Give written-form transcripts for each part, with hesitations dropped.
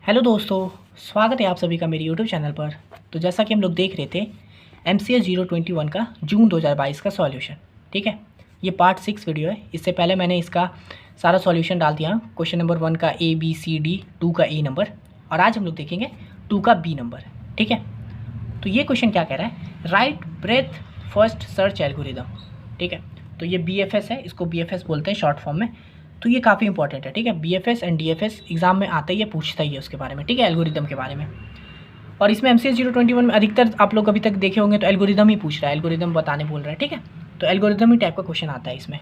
Hello दोस्तों, स्वागत है आप सभी का मेरे यूट्यूब चैनल पर। तो जैसा कि हम लोग देख रहे थे MCS 021 का जून 2022 का सॉल्यूशन। ठीक है, ये पार्ट 6 वीडियो है। इससे पहले मैंने इसका सारा सॉल्यूशन डाल दिया। क्वेश्चन नंबर 1 का A B C D, 2 का A नंबर, और आज हम लोग देखेंगे 2 का B नंबर। ठीक है, तो ये क्वेश्चन क्या कह रहा है, right breath first search algorithm. ठीक है, तो ये BFS है, इसको BFS बोलते हैं शॉर्ट फॉर्म में। तो ये काफ़ी इंपॉर्टेंट है। ठीक है, BFS एंड DFS एग्जाम में आता ही है, पूछता ही है उसके बारे में। ठीक है, एल्गोरिदम के बारे में। और इसमें MCS 021 में अधिकतर आप लोग अभी तक देखे होंगे तो एल्गोरिदम ही पूछ रहा है, एल्गोरिदम बताने बोल रहा है। ठीक है, तो एल्गोरिदम ही टाइप का क्वेश्चन आता है इसमें।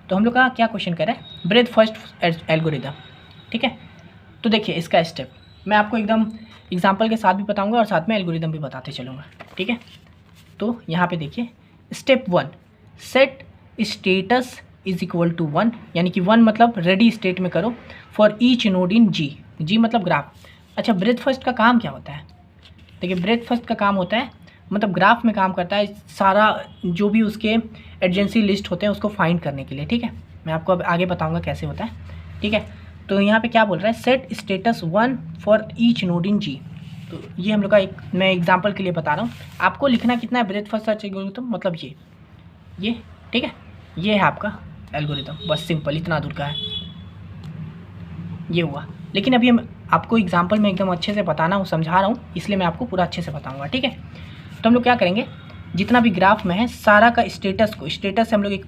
तो हम लोग का क्या क्वेश्चन कर रहा है, ब्रेथ फर्स्ट एल्गोरिदम। ठीक है, तो देखिए इसका स्टेप मैं आपको एकदम एग्जाम्पल के साथ भी बताऊँगा और साथ में एल्गोरिदम भी बताते चलूँगा। ठीक है, तो यहाँ पे देखिए step 1, set status is equal to 1, यानी कि 1 मतलब रेडी स्टेट में करो for each node in G मतलब ग्राफ। अच्छा, ब्रेथ फर्स्ट का काम क्या होता है? देखिए ब्रेथ फर्स्ट का काम होता है मतलब ग्राफ में काम करता है, सारा जो भी उसके एडजेंसी लिस्ट होते हैं उसको फाइंड करने के लिए। ठीक है, मैं आपको अब आगे बताऊंगा कैसे होता है। ठीक है, तो यहाँ पे क्या बोल रहा है, set status 1 for each node in G. तो ये हम लोग का एक मैं एग्जाम्पल के लिए बता रहा हूँ। आपको लिखना कितना है, ब्रेथ फर्स्ट सर्च एल्गोरिथम मतलब ये। ठीक है, ये है आपका एल्गोरिथम, बस सिंपल इतना दूर का है, ये हुआ। लेकिन अभी हम आपको एग्जांपल में एकदम अच्छे से बताना हूँ, समझा रहा हूँ, इसलिए मैं आपको पूरा अच्छे से बताऊँगा। ठीक है, तो हम लोग क्या करेंगे, जितना भी ग्राफ में है सारा का स्टेटस हम लोग एक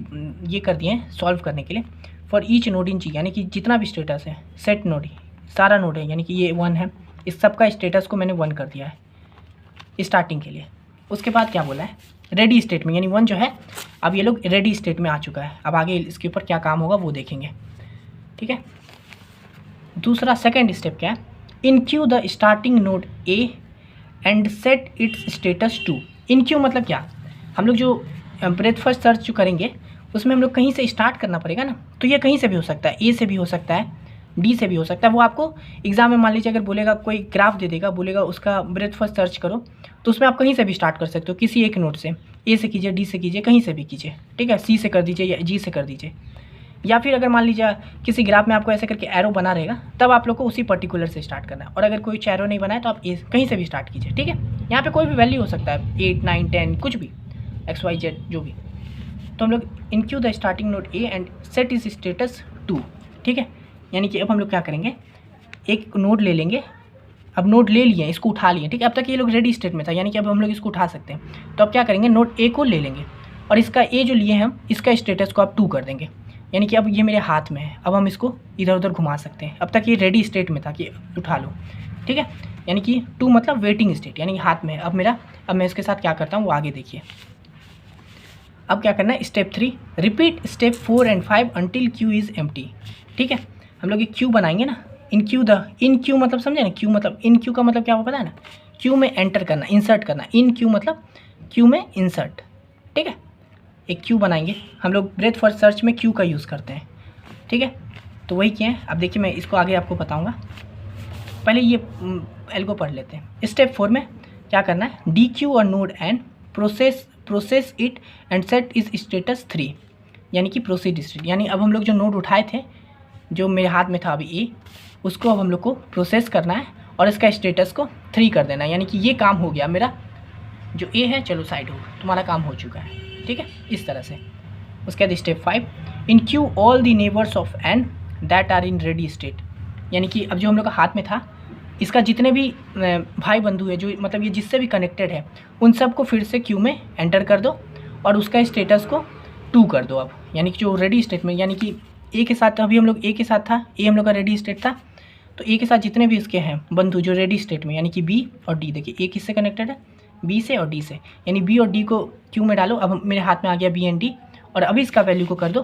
ये कर दिए हैं सॉल्व करने के लिए, फॉर ईच नोड इन जी, यानी कि जितना भी स्टेटस है, सेट नोड सारा नोड है, यानी कि ये 1 है, इस सब का स्टेटस को मैंने 1 कर दिया है स्टार्टिंग के लिए। उसके बाद क्या बोला है, रेडी स्टेट में, यानी 1 जो है अब ये लोग रेडी स्टेट में आ चुका है। अब आगे इसके ऊपर क्या काम होगा वो देखेंगे। ठीक है, दूसरा सेकंड स्टेप क्या है, enqueue the starting node A and set its status 2। Enqueue मतलब क्या, हम लोग जो ब्रेथ फर्स्ट सर्च जो करेंगे उसमें हम लोग कहीं से स्टार्ट करना पड़ेगा ना। तो ये कहीं से भी हो सकता है, ए से भी हो सकता है, डी से भी हो सकता है। वो आपको एग्जाम में मान लीजिए अगर बोलेगा, कोई ग्राफ दे देगा, बोलेगा उसका ब्रेथ फर्स्ट सर्च करो, तो उसमें आप कहीं से भी स्टार्ट कर सकते हो, किसी एक नोड से, ए से कीजिए, डी से कीजिए, कहीं से भी कीजिए। ठीक है, सी से कर दीजिए या जी से कर दीजिए। या फिर अगर मान लीजिए किसी ग्राफ में आपको ऐसे करके एरो बना रहेगा, तब आप लोग को उसी पर्टिकुलर से स्टार्ट करना है। और अगर कोई एरो नहीं बनाए तो आप कहीं से भी स्टार्ट कीजिए। ठीक है, यहाँ पे कोई भी वैल्यू हो सकता है, 8 9 10 कुछ भी, XYZ जो भी। तो हम लोग enqueue the starting node A and set is status 2। ठीक है, यानी कि अब हम लोग क्या करेंगे, एक नोड ले लेंगे। अब नोड ले लिए, इसको उठा लिए। ठीक है, अब तक ये लोग रेडी स्टेट में था, यानी कि अब हम लोग इसको उठा सकते हैं। तो अब क्या करेंगे, नोड ए को ले लेंगे और इसका ए जो लिए हैं हम, इसका स्टेटस को आप 2 कर देंगे, यानी कि अब ये मेरे हाथ में है। अब हम इसको इधर उधर घुमा सकते हैं। अब तक ये रेडी स्टेट में था कि उठा लो। ठीक है, यानी कि 2 मतलब वेटिंग स्टेट, यानी कि हाथ में है अब मेरा। अब मैं इसके साथ क्या करता हूँ वो आगे देखिए। अब क्या करना है, step 3, repeat step 4 and 5 until Q is empty. ठीक है, हम लोग एक क्यू बनाएंगे ना, इन क्यू मतलब समझे ना, क्यू मतलब इन क्यू का मतलब क्या पता है ना, क्यू में एंटर करना, इंसर्ट करना। इन क्यू मतलब क्यू में इंसर्ट। ठीक है, एक क्यू बनाएंगे हम लोग, ब्रेथ फर्स्ट सर्च में क्यू का यूज़ करते हैं। ठीक है, तो वही किए हैं। अब देखिए मैं इसको आगे आपको बताऊंगा, पहले ये एल्गो पढ़ लेते हैं। स्टेप 4 में क्या करना है, डी क्यू और node and process it and set is status 3, यानी कि प्रोसीड स्टेट। यानी अब हम लोग जो नोड उठाए थे, जो मेरे हाथ में था अभी ए, उसको अब हम लोग को प्रोसेस करना है और इसका स्टेटस को 3 कर देना है। यानी कि ये काम हो गया मेरा, जो ए है चलो साइड हो, तुम्हारा काम हो चुका है। ठीक है, इस तरह से। उसके बाद step 5, in Q all the neighbours of N that are in ready state. यानी कि अब जो हम लोग का हाथ में था, इसका जितने भी भाई बंधु है, जो मतलब ये जिससे भी कनेक्टेड है, उन सब को फिर से क्यू में एंटर कर दो और उसका स्टेटस को 2 कर दो। अब यानी कि जो रेडी स्टेट में, यानी कि ए के साथ, अभी हम लोग ए के साथ था, ए हम लोग का रेडी स्टेट था, तो ए के साथ जितने भी इसके हैं बंधु जो रेडी स्टेट में, यानी कि बी और डी। देखिए ए किससे कनेक्टेड है, बी से और डी से, यानी बी और डी को क्यू में डालो। अब मेरे हाथ में आ गया बी एंड डी, और अभी इसका वैल्यू को कर दो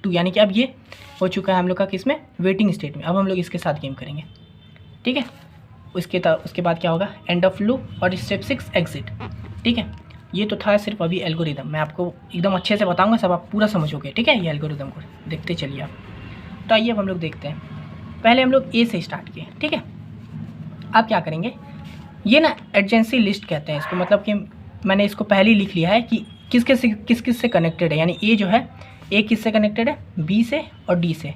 2, यानी कि अब ये हो चुका है हम लोग का किस में, वेटिंग स्टेट में। अब हम लोग इसके साथ गेम करेंगे। ठीक है, उसके बाद क्या होगा, एंड ऑफ लूप और स्टेप 6 एग्जिट। ठीक है, ये तो था सिर्फ अभी एल्गोरिदम, मैं आपको एकदम अच्छे से बताऊंगा, सब आप पूरा समझोगे। ठीक है, ये एल्गोरिदम को देखते चलिए आप। तो आइए अब हम लोग देखते हैं, पहले हम लोग ए से स्टार्ट किए। ठीक है, आप क्या करेंगे, ये ना एडजेंसी लिस्ट कहते हैं इसको, मतलब कि मैंने इसको पहले ही लिख लिया है कि किस से कनेक्टेड है। यानी ए जो है, ए किससे कनेक्टेड है, बी से और डी से,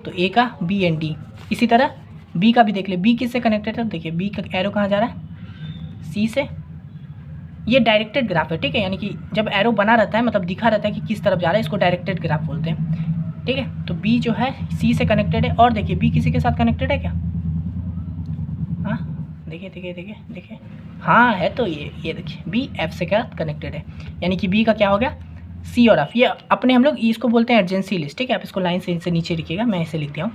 तो ए का बी एंड डी। इसी तरह बी का भी देख ले, बी किससे कनेक्टेड है, देखिए बी का एरो कहाँ जा रहा है, सी से। ये डायरेक्टेड ग्राफ है, ठीक है, यानी कि जब एरो बना रहता है मतलब दिखा रहता है कि किस तरफ जा रहा है, इसको डायरेक्टेड ग्राफ बोलते हैं, ठीक है। तो बी जो है सी से कनेक्टेड है, और देखिए बी किसी के साथ कनेक्टेड है क्या, हाँ देखिए देखिए देखिए देखिए, हाँ है, तो ये देखिए बी एफ से क्या कनेक्टेड है, यानी कि बी का क्या हो गया, सी और एफ। ये अपने हम लोग इसको बोलते हैं एडजेंसी लिस्ट, ठीक है। आप इसको लाइन से इनसे नीचे लिखिएगा, मैं इसे लिख दिया हूँ।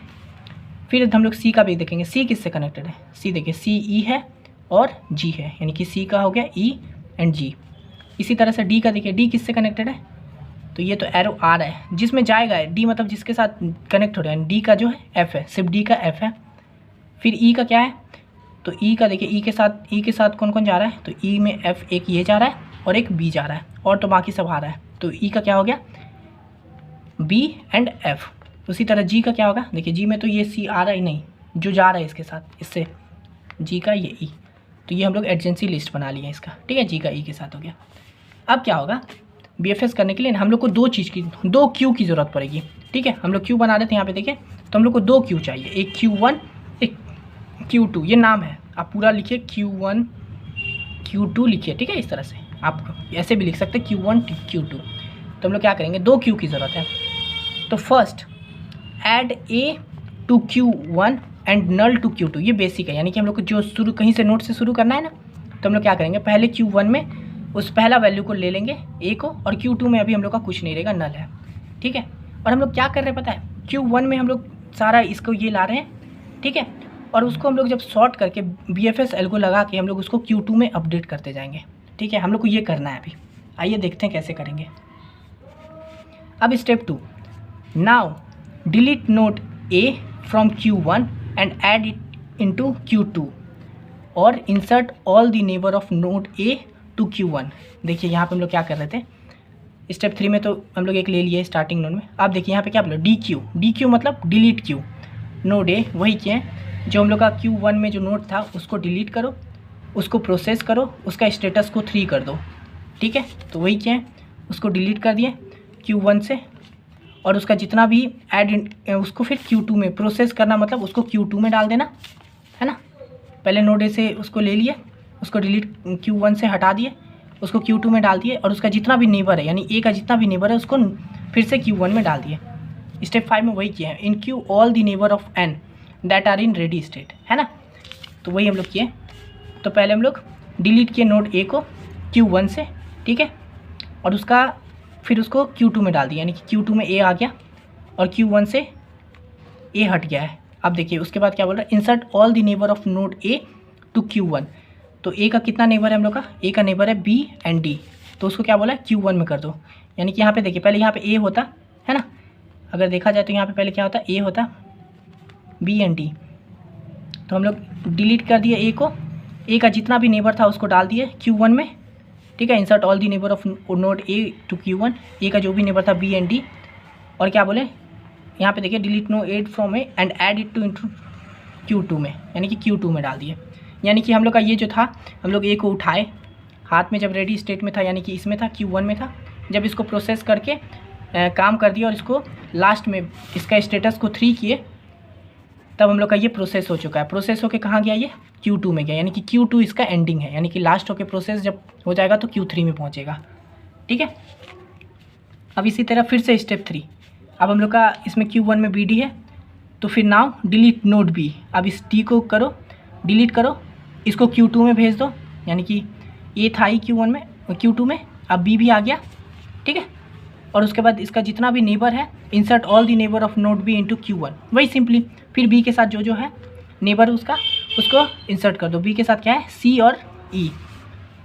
फिर हम लोग सी का भी देखेंगे, सी किससे कनेक्टेड है, सी देखिए सी ई है और जी है, यानी कि सी का हो गया ई एंड जी। इसी तरह से डी का देखिए, डी किससे कनेक्टेड है, तो ये तो एरो आ रहा है जिसमें जाएगा है, डी मतलब जिसके साथ कनेक्ट हो रहा है, डी का जो है एफ है, सिर्फ डी का एफ है। फिर ई का क्या है, तो ई का देखिए ई के साथ कौन कौन जा रहा है, तो ई में एफ एक ये जा रहा है और एक बी जा रहा है, और तो बाकी सब आ रहा है, तो ई का क्या हो गया, बी एंड एफ। उसी तरह जी का क्या होगा, देखिए जी में तो ये सी आ रहा ही नहीं, जो जा रहा है इसके साथ, इससे जी का ये ई, तो ये हम लोग एडजेंसी लिस्ट बना लिया इसका, ठीक है, जी का ई के साथ हो गया। अब क्या होगा, बीएफएस करने के लिए हम लोग को दो क्यू की ज़रूरत पड़ेगी, ठीक है। हम लोग क्यू बना रहे थे यहाँ पे देखिए, तो हम लोग को दो क्यू चाहिए, एक Q1 एक Q2, ये नाम है, आप पूरा लिखिए Q1 Q2 लिखिए, ठीक है। इस तरह से आप ऐसे भी लिख सकते हैं Q1 Q2। तो हम लोग क्या करेंगे, दो क्यू की ज़रूरत है, तो first add A to Q1 and null to Q2, ये बेसिक है, यानी कि हम लोग को जो शुरू कहीं से नोट से शुरू करना है ना, तो हम लोग क्या करेंगे, पहले Q1 में उस पहला वैल्यू को ले लेंगे ए को, और Q2 में अभी हम लोग का कुछ नहीं रहेगा, नल है, ठीक है। और हम लोग क्या कर रहे हैं पता है, Q1 में हम लोग सारा इसको ये ला रहे हैं, ठीक है, और उसको हम लोग जब सॉर्ट करके BFS एल्गो लगा के हम लोग उसको Q2 में अपडेट करते जाएंगे, ठीक है। हम लोग को ये करना है अभी, आइए देखते हैं कैसे करेंगे। अब step 2, now delete node A from Q1 and add it into Q2 और insert all the neighbour of node A to Q1। देखिए यहाँ पे हम लोग क्या कर रहे थे, स्टेप 3 में तो हम लोग एक ले लिए स्टार्टिंग नोड में। आप देखिए यहाँ पे क्या बोला, डी क्यू मतलब डिलीट क्यू, नोड ए वही किए हैं जो हम लोग का Q1 में जो नोड था उसको डिलीट करो, उसको प्रोसेस करो, उसका स्टेटस को 3 कर दो, ठीक है। तो वही किए हैं, उसको डिलीट कर दिए Q1 से, और उसका जितना भी उसको फिर Q2 में प्रोसेस करना, मतलब उसको Q2 में डाल देना है ना। पहले नोड ए से उसको ले लिए, उसको डिलीट Q1 से हटा दिए, उसको Q2 में डाल दिए, और उसका जितना भी नेबर है यानी ए का जितना भी नेबर है उसको फिर से Q1 में डाल दिए। स्टेप 5 में वही किया है, इन Q all the neighbour of N that are in ready state, है ना। तो वही हम लोग किए, तो पहले हम लोग डिलीट किए नोड ए को Q1 से, ठीक है, और उसका फिर उसको Q2 में डाल दिया, यानी कि Q2 में ए आ गया और Q1 से ए हट गया है। अब देखिए उसके बाद क्या बोल रहा है, insert all the neighbour of node A to Q1। तो ए का कितना नेबर है हम लोग का, ए का नेबर है बी एंड डी, तो उसको क्या बोला है Q1 में कर दो। यानी कि यहाँ पे देखिए पहले यहाँ पे ए होता है ना, अगर देखा जाए तो यहाँ पे पहले क्या होता, ए होता बी एंड डी, तो हम लोग डिलीट कर दिए ए को, ए का जितना भी नेबर था उसको डाल दिए Q1 में, ठीक है। Insert all the neighbour of node A to Q1, A का जो भी नेबर था बी एंड डी, और क्या बोले यहाँ पे देखिए delete node from A and add it to into Q2 में, यानी कि Q2 में डाल दिए। यानी कि हम लोग का ये जो था, हम लोग ए को उठाए हाथ में जब रेडी स्टेट में था, यानी कि इसमें था Q1 में था, जब इसको प्रोसेस करके काम कर दिया और इसको लास्ट में इसका स्टेटस को 3 किए, तब हम लोग का ये प्रोसेस हो चुका है। प्रोसेस होके कहाँ गया, ये Q2 में गया, यानी कि Q2 इसका एंडिंग है, यानी कि लास्ट होके प्रोसेस जब हो जाएगा तो Q3 में पहुँचेगा, ठीक है। अब इसी तरह फिर से स्टेप 3, अब हम लोग का इसमें Q1 में BD है, तो फिर नाउ डिलीट नोड B, अब इस D को करो डिलीट करो, इसको Q2 में भेज दो, यानी कि ये था ही Q2 में, अब B भी आ गया, ठीक है। और उसके बाद इसका जितना भी नेबर है, insert all the neighbour of node B into Q1, वही सिंपली फिर B के साथ जो है नेबर उसका उसको इंसर्ट कर दो। B के साथ क्या है, C और E,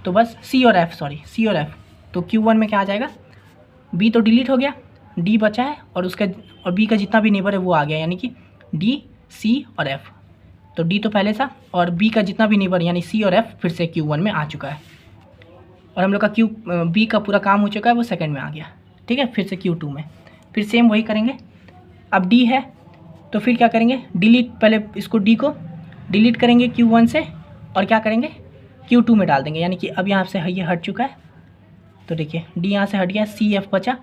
तो बस C और F, तो Q1 में क्या आ जाएगा, B तो डिलीट हो गया, D बचा है, और B का जितना भी नेबर है वो आ गया, यानी कि D, C और F। तो D तो पहले था, और B का जितना भी नेबर यानी C और F फिर से Q1 में आ चुका है, और हम लोग का B का पूरा काम हो चुका है, वो सेकंड में आ गया, ठीक है। फिर से Q2 में फिर सेम वही करेंगे। अब D है तो फिर क्या करेंगे, डिलीट, पहले इसको D को डिलीट करेंगे Q1 से, और क्या करेंगे Q2 में डाल देंगे, यानी कि अब यहाँ से ये हट चुका है, तो देखिए D यहाँ से हट गया, C F बचा,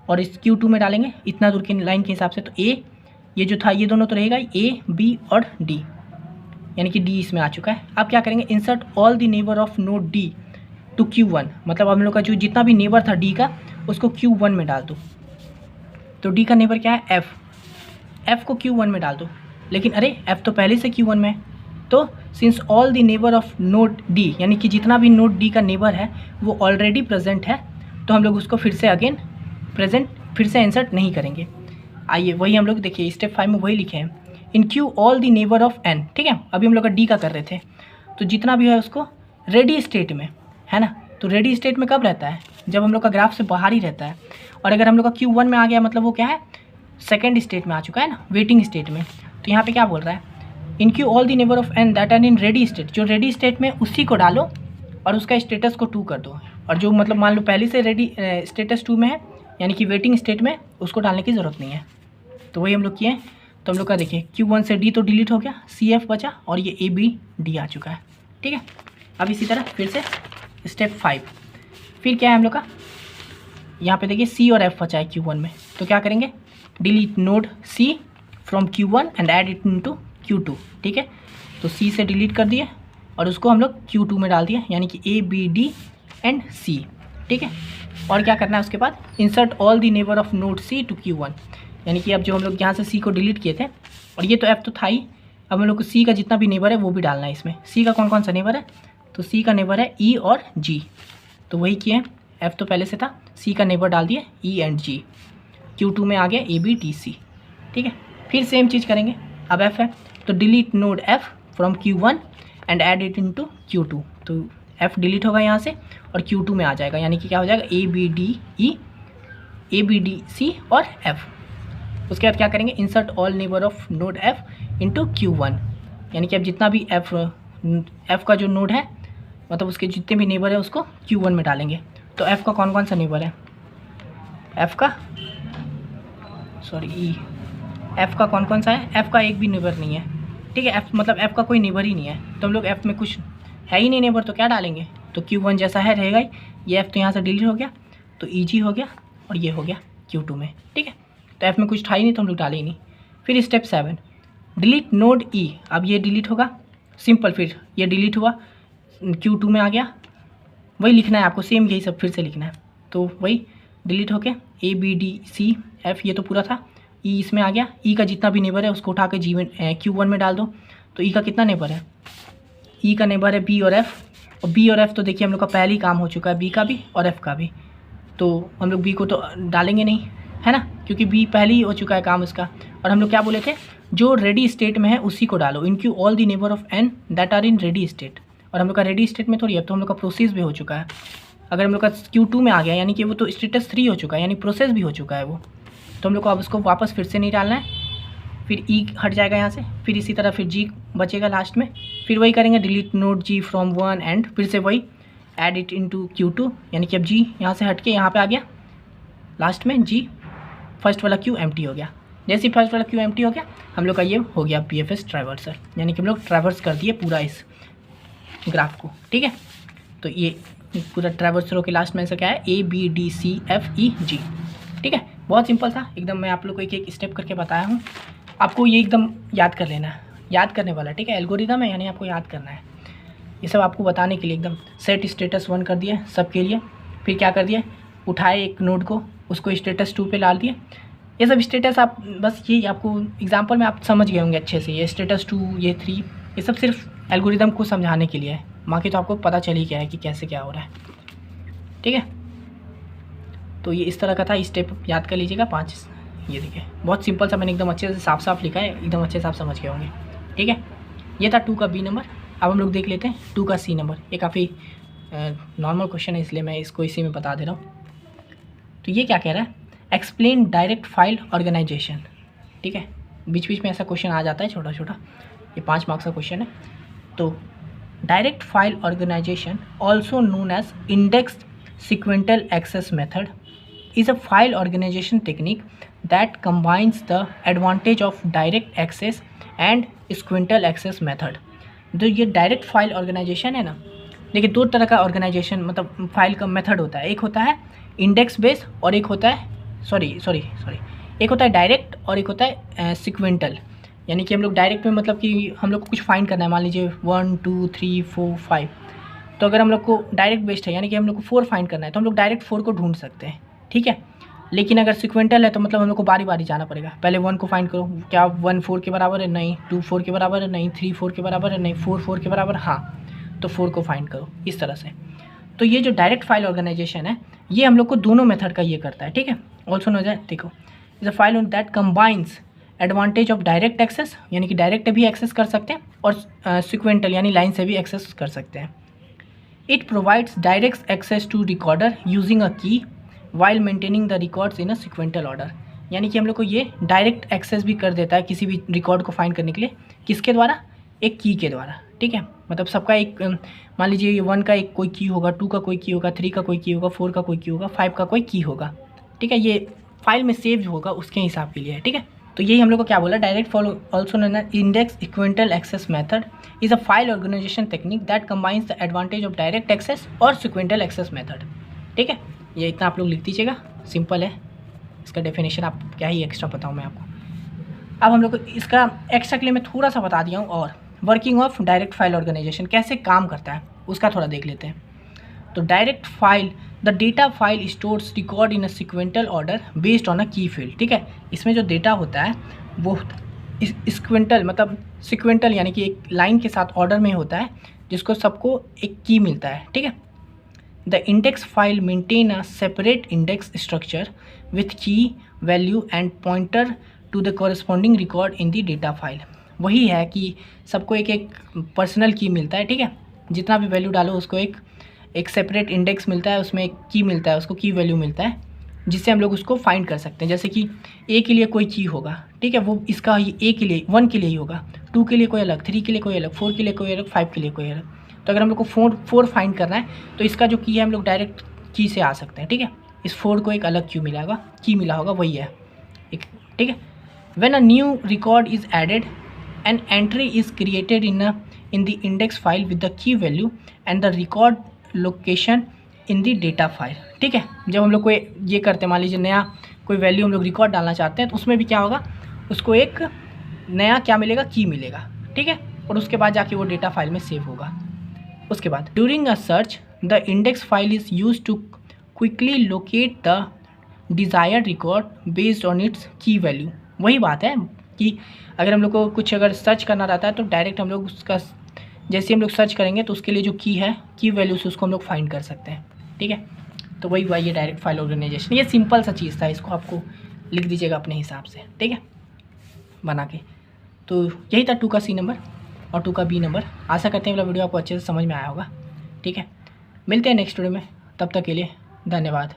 और इस Q2 में डालेंगे इतना दूर की लाइन के हिसाब से। तो A ये जो था ये दोनों तो रहेगा A B और D, यानी कि डी इसमें आ चुका है। अब क्या करेंगे, insert all the neighbour of node D to Q1, मतलब हम लोग का जो जितना भी नेबर था डी का उसको Q1 में डाल दो। तो डी का नेबर क्या है, एफ को Q1 में डाल दो, लेकिन अरे एफ तो पहले से Q1 में है। तो since all the neighbour of node D, यानी कि जितना भी नोड डी का नेबर है वो ऑलरेडी प्रेजेंट है, तो हम लोग उसको फिर से अगेन प्रेजेंट फिर से इंसर्ट नहीं करेंगे। आइए वही हम लोग देखिए स्टेप 5 में वही लिखे हैं, इन Q all the neighbour of N. ठीक है, अभी हम लोग का डी का कर रहे थे, तो जितना भी है उसको रेडी स्टेट में, है ना। तो रेडी स्टेट में कब रहता है, जब हम लोग का ग्राफ से बाहर ही रहता है। और अगर हम लोग का Q1 में आ गया मतलब वो क्या है, सेकेंड स्टेट में आ चुका है ना, वेटिंग स्टेट में। तो यहाँ पे क्या बोल रहा है, इन Q all the neighbour of N that are in ready state, जो रेडी स्टेट में उसी को डालो और उसका स्टेटस को 2 कर दो। और जो मतलब मान लो पहले से रेडी स्टेटस 2 में है, यानी कि वेटिंग स्टेट में, उसको डालने की ज़रूरत नहीं है। तो वही हम लोग किए। तो हम लोग का देखिए Q1 से D तो डिलीट हो गया, CF बचा और ये ABD आ चुका है। ठीक है, अब इसी तरह फिर से स्टेप 5, फिर क्या है हम लोग का, यहाँ पे देखिए C और F बचा है Q1 में। तो क्या करेंगे, delete node C from Q1 and add it into Q2। ठीक है, तो C से डिलीट कर दिए और उसको हम लोग Q2 में डाल दिए, यानी कि ABD एंड C। ठीक है, और क्या करना है उसके बाद, insert all the neighbour of node C to Q1, यानी कि अब जो हम लोग यहाँ से C को डिलीट किए थे, और ये तो F तो था ही, अब हम लोग को C का जितना भी नेबर है वो भी डालना है इसमें। C का कौन कौन सा नेबर है, तो C का नेबर है E और G, तो वही किए। F तो पहले से था, C का नेबर डाल दिए E एंड G, Q2 में आ गया ABTC। ठीक है, फिर सेम चीज़ करेंगे। अब F है तो delete node F from Q1 and add it into Q2, तो F डिलीट होगा यहाँ से और Q2 में आ जाएगा, यानी कि क्या हो जाएगा, ABDE, ABDC और F। उसके बाद क्या करेंगे, insert all neighbour of node F into Q1, यानी कि अब जितना भी F का जो नोड है, मतलब उसके जितने भी नेबर है उसको Q1 में डालेंगे। तो F का कौन कौन सा नेबर है, F का F का कौन कौन सा है, F का एक भी नेबर नहीं है। ठीक है, F मतलब F का कोई नेबर ही नहीं है, तो हम लोग F में कुछ है ही नहीं नेबर, तो क्या डालेंगे, तो Q1 जैसा है रहेगा ही। ये F तो यहाँ से डिलीट हो गया, तो EG हो गया और ये हो गया Q2 में। ठीक है, तो F में कुछ था ही नहीं तो हम लोग डाले ही नहीं। फिर स्टेप 7, डिलीट नोड E, अब ये डिलीट होगा सिंपल, फिर ये डिलीट हुआ Q2 में आ गया, वही लिखना है आपको, सेम यही सब फिर से लिखना है। तो वही डिलीट होके ABDCF ये तो पूरा था, E इसमें आ गया, E का जितना भी नेबर है उसको उठा के Q1 में डाल दो। तो E का कितना नेबर है, E का नेबर है B और F, और B और F तो देखिए हम लोग का पहले ही काम हो चुका है, B का भी और F का भी, तो हम लोग B को तो डालेंगे नहीं, है ना, क्योंकि B पहले ही हो चुका है काम उसका। और हम लोग क्या बोले थे, जो रेडी स्टेट में है उसी को डालो, इन Q all the neighbour of N that are in ready state. और हम लोग का रेडी स्टेट में थोड़ी, अब तो हम लोग का प्रोसेस भी हो चुका है। अगर हम लोग का Q2 में आ गया, यानी कि वो तो स्टेटस 3 हो चुका है, यानी प्रोसेस भी हो चुका है वो, तो हम लोग को अब उसको वापस फिर से नहीं डालना है। फिर E हट जाएगा यहाँ से, फिर इसी तरह फिर G बचेगा लास्ट में, फिर वही करेंगे, delete node G from 1 and फिर से वही ऐड इट इनटू Q2, यानी कि अब G यहाँ से हट के यहाँ पे आ गया, लास्ट में G फर्स्ट वाला Q एम्प्टी हो गया। जैसे ही फर्स्ट वाला Q एम्प्टी हो गया, हम लोग का ये हो गया PFS ट्रैवर्सर, यानी कि हम लोग ट्रैवर्स कर दिए पूरा इस ग्राफ को। ठीक है, तो ये पूरा ट्रैवर्सर के लास्ट में ऐसा क्या है, ABDCFEG। ठीक है, बहुत सिंपल था एकदम, मैं आप लोग को एक एक स्टेप करके बताया हूँ, आपको ये एकदम याद कर लेना है, याद करने वाला। ठीक है, एल्गोरिदम है, यानी आपको याद करना है, ये सब आपको बताने के लिए एकदम। सेट स्टेटस 1 कर दिया सबके लिए, फिर क्या कर दिया, उठाए एक नोड को, उसको स्टेटस 2 पे डाल दिए। ये सब स्टेटस आप बस ये आपको एग्जांपल में आप समझ गए होंगे अच्छे से, ये स्टेटस 2, ये 3, ये सब सिर्फ एल्गोरिदम को समझाने के लिए है, बाकी तो आपको पता चल ही गया है कि कैसे क्या हो रहा है। ठीक है, तो ये इस तरह का था, स्टेप याद कर लीजिएगा 5। ये देखिए बहुत सिंपल सा, मैंने एकदम अच्छे से साफ साफ लिखा है, एकदम अच्छे से आप समझ गए होंगे। ठीक है, ये था 2 का B नंबर। अब हम लोग देख लेते हैं 2 का C नंबर। ये काफ़ी नॉर्मल क्वेश्चन है, इसलिए मैं इसको इसी में बता दे रहा हूँ। तो ये क्या कह रहा है, एक्सप्लेन डायरेक्ट फाइल ऑर्गेनाइजेशन। ठीक है, बीच बीच में ऐसा क्वेश्चन आ जाता है छोटा छोटा, ये 5 मार्क्स का क्वेश्चन है। तो direct file organisation also known as indexed sequential access method is a file organization technique that combines the advantage of direct access and sequential access method। जो ये डायरेक्ट फाइल ऑर्गेनाइजेशन है ना, देखिए 2 तरह का ऑर्गेनाइजेशन मतलब फाइल का method होता है, एक होता है इंडेक्स बेस और एक होता है एक होता है डायरेक्ट और एक होता है सिक्वेंटल। यानी कि हम लोग डायरेक्ट में मतलब कि हम लोग को कुछ फाइंड करना है, मान लीजिए 1 2 3 4 5, तो अगर हम लोग को डायरेक्ट बेस्ड है यानी कि हम लोग को 4 फाइंड करना है तो हम लोग डायरेक्ट 4 को ढूंढ सकते हैं, ठीक है। लेकिन अगर सिक्वेंटल है तो मतलब हम लोग को बारी बारी जाना पड़ेगा। पहले 1 को फाइंड करो, क्या 1 4 के बराबर है, नहीं। 2 4 के बराबर है, नहीं। 3 4 के बराबर है, नहीं। 4 4 के बराबर, हाँ, तो 4 को फाइंड करो इस तरह से। तो ये जो डायरेक्ट फाइल ऑर्गेनाइजेशन है ये हम लोग को दोनों मेथड का ये करता है, ठीक है। ऑल्सो नो जाए, देखो is a file on that combines advantage of direct access, यानी कि डायरेक्ट भी एक्सेस कर सकते हैं और सिक्वेंटल यानी लाइन से भी एक्सेस कर सकते हैं। It provides direct access to recorder using a key while maintaining the records in a sequential order, यानी कि हम लोग को ये डायरेक्ट एक्सेस भी कर देता है किसी भी रिकॉर्ड को फाइंड करने के लिए, किसके द्वारा, एक की के द्वारा, ठीक है। मतलब सबका एक, मान लीजिए ये 1 का एक कोई की होगा, 2 का कोई की होगा, 3 का कोई की होगा, 4 का कोई की होगा, 5 का कोई की होगा, ठीक है। ये फाइल में सेव होगा उसके हिसाब के लिए है, ठीक है। तो यही हम लोग को क्या बोला, direct follow also known as index equivalent access method is a file organisation technique that combines the advantage of direct access और सिक्वेंटल एक्सेस मेथड, ठीक है। ये इतना आप लोग लिख दीजिएगा, सिंपल है। इसका डेफिनेशन आप क्या ही एक्स्ट्रा बताऊँ मैं आपको। अब हम लोग को इसका एक्स्ट्रा के लिए मैं थोड़ा सा बता दिया हूँ, और working of direct file organisation कैसे काम करता है उसका थोड़ा देख लेते हैं। तो direct file, the data file stores record in a sequential order based on a key field, ठीक है। इसमें जो डेटा होता है वो सिक्वेंटल मतलब सिक्वेंटल यानी कि एक लाइन के साथ ऑर्डर में होता है, जिसको सबको एक की मिलता है, ठीक है। The index file maintain a separate index structure with key value and pointer to the corresponding record in the data file. वही है कि सबको एक एक पर्सनल की मिलता है, ठीक है। जितना भी वैल्यू डालो उसको एक सेपरेट इंडेक्स मिलता है, उसमें एक की मिलता है, उसको की वैल्यू मिलता है, जिससे हम लोग उसको फाइंड कर सकते हैं। जैसे कि ए के लिए कोई की होगा, ठीक है, वो इसका ए के लिए 1 के लिए ही होगा, 2 के लिए कोई अलग, 3 के लिए कोई अलग, 4 के लिए कोई अलग, 5 के लिए कोई अलग। तो अगर हम लोग को 4 फाइंड करना है तो इसका जो की है हम लोग डायरेक्ट की से आ सकते हैं, ठीक है। इस 4 को एक अलग की मिला होगा वही है एक, ठीक है। When a new record is added an entry is created in the index file with the key value and the record location in the data file, ठीक है। जब हम लोग को ये करते हैं, मान लीजिए नया कोई वैल्यू हम लोग रिकॉर्ड डालना चाहते हैं तो उसमें भी क्या होगा, उसको एक नया क्या मिलेगा, की मिलेगा, ठीक है। और उसके बाद जाके वो डेटा फाइल में सेव होगा। उसके बाद during a search the index file is use to quickly locate the desired record based on its key value. वही बात है कि अगर हम लोग को कुछ अगर सर्च करना रहता है तो डायरेक्ट हम लोग उसका जैसे हम लोग सर्च करेंगे तो उसके लिए जो की है, की वैल्यू से उसको हम लोग फाइंड कर सकते हैं, ठीक है। तो वही हुआ ये डायरेक्ट फाइल ऑर्गेनाइजेशन। ये सिंपल सा चीज़ था, इसको आपको लिख दीजिएगा अपने हिसाब से, ठीक है, बना के। तो यही था 2 का C नंबर और 2 का B नंबर। आशा करते हैं मेरा वीडियो आपको अच्छे से समझ में आया होगा, ठीक है। मिलते हैं नेक्स्ट वीडियो में, तब तक के लिए धन्यवाद।